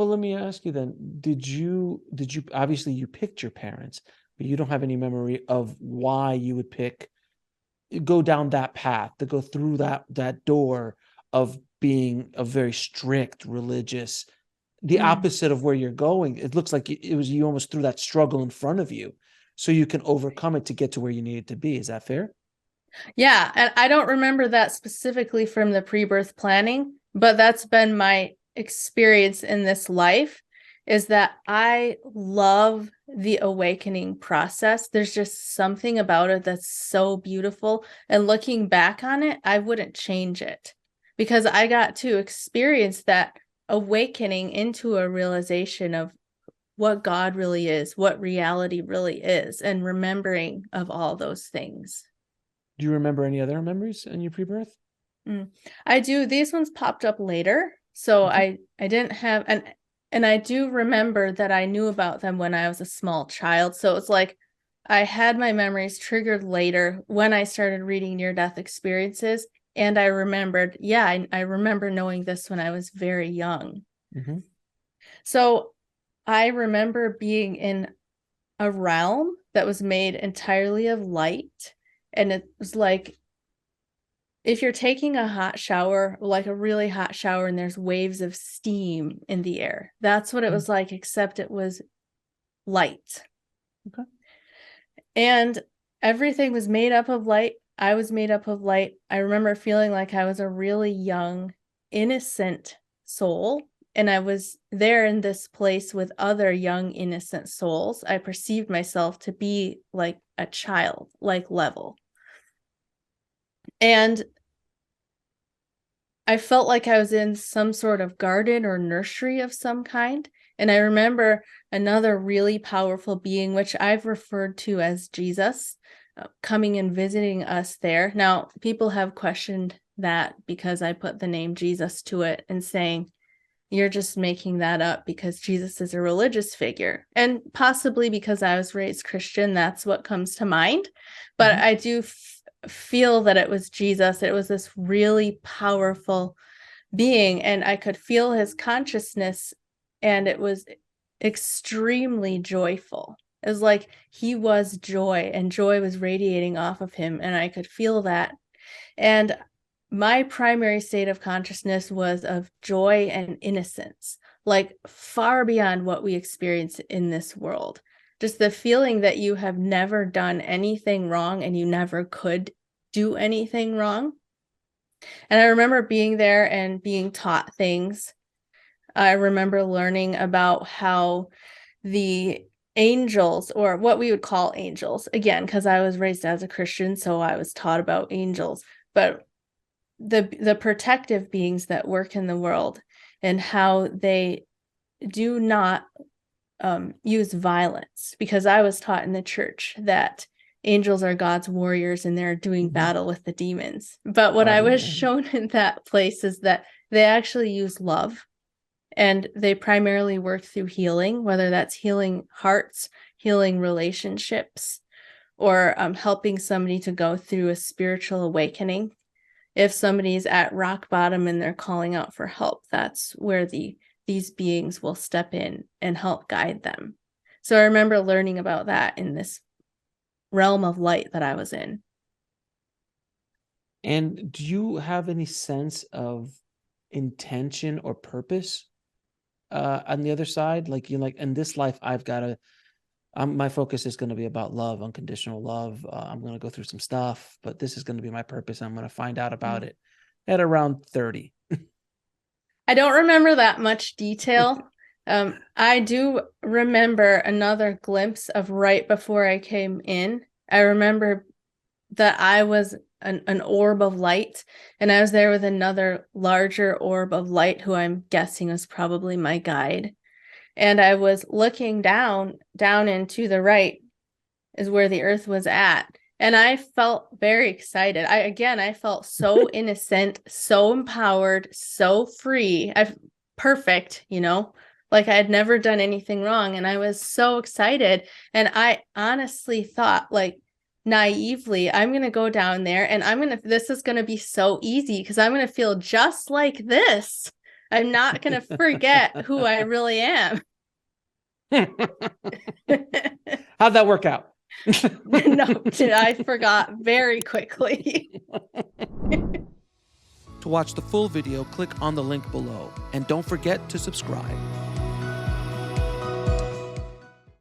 Well, let me ask you then, did you obviously you picked your parents, but you don't have any memory of why you would go down that path, to go through that door of being a very strict religious, the Mm. opposite of where you're going. It looks like it was you almost threw that struggle in front of you so you can overcome it to get to where you needed to be. Is that fair? Yeah, and I don't remember that specifically from the pre-birth planning, but that's been my experience in this life is that I love the awakening process. There's just something about it that's so beautiful. And looking back on it, I wouldn't change it because I got to experience that awakening into a realization of what God really is, what reality really is, and remembering of all those things. Do you remember any other memories in your pre-birth? Mm. I do. These ones popped up later, so Okay. I didn't have and I do remember that I knew about them when I was a small child. So it's like I had my memories triggered later when I started reading near-death experiences, and I remembered, yeah, I remember knowing this when I was very young. Mm-hmm. So I remember being in a realm that was made entirely of light, and it was like if you're taking a hot shower, like a really hot shower, and there's waves of steam in the air, that's what it was like, except it was light. Okay. And everything was made up of light. I was made up of light. I remember feeling like I was a really young, innocent soul. And I was there in this place with other young, innocent souls. I perceived myself to be like a child, like level. And I felt like I was in some sort of garden or nursery of some kind. And I remember another really powerful being, which I've referred to as Jesus, coming and visiting us there. Now, people have questioned that because I put the name Jesus to it and saying, you're just making that up because Jesus is a religious figure. And possibly because I was raised Christian, that's what comes to mind. But Mm-hmm. I do feel that it was Jesus. It was this really powerful being, and I could feel his consciousness, and it was extremely joyful. It was like he was joy, and joy was radiating off of him, and I could feel that. And my primary state of consciousness was of joy and innocence, like far beyond what we experience in this world. Just the feeling that you have never done anything wrong and you never could do anything wrong. And I remember being there and being taught things. I remember learning about how the angels, or what we would call angels, again, because I was raised as a Christian, so I was taught about angels, but the protective beings that work in the world and how they do not use violence, because I was taught in the church that angels are God's warriors and they're doing Mm-hmm. battle with the demons. But what I Oh, was yeah. shown in that place is that they actually use love, and they primarily work through healing, whether that's healing hearts, healing relationships, or helping somebody to go through a spiritual awakening. If somebody's at rock bottom and they're calling out for help, that's where these beings will step in and help guide them. So I remember learning about that in this realm of light that I was in. And do you have any sense of intention or purpose on the other side? Like you're like, in this life, I've got to, my focus is going to be about love, unconditional love. I'm going to go through some stuff, but this is going to be my purpose. I'm going to find out about it at around 30. I don't remember that much detail. I do remember another glimpse of right before I came in. I remember that I was an orb of light, and I was there with another larger orb of light who I'm guessing was probably my guide. And I was looking down into the right is where the earth was at. And I felt very excited. I felt so innocent, so empowered, so free. I perfect, like I had never done anything wrong. And I was so excited. And I honestly thought, like, naively, I'm going to go down there and this is going to be so easy because I'm going to feel just like this. I'm not going to forget who I really am. How'd that work out? No, I forgot very quickly. To watch the full video, click on the link below, and don't forget to subscribe.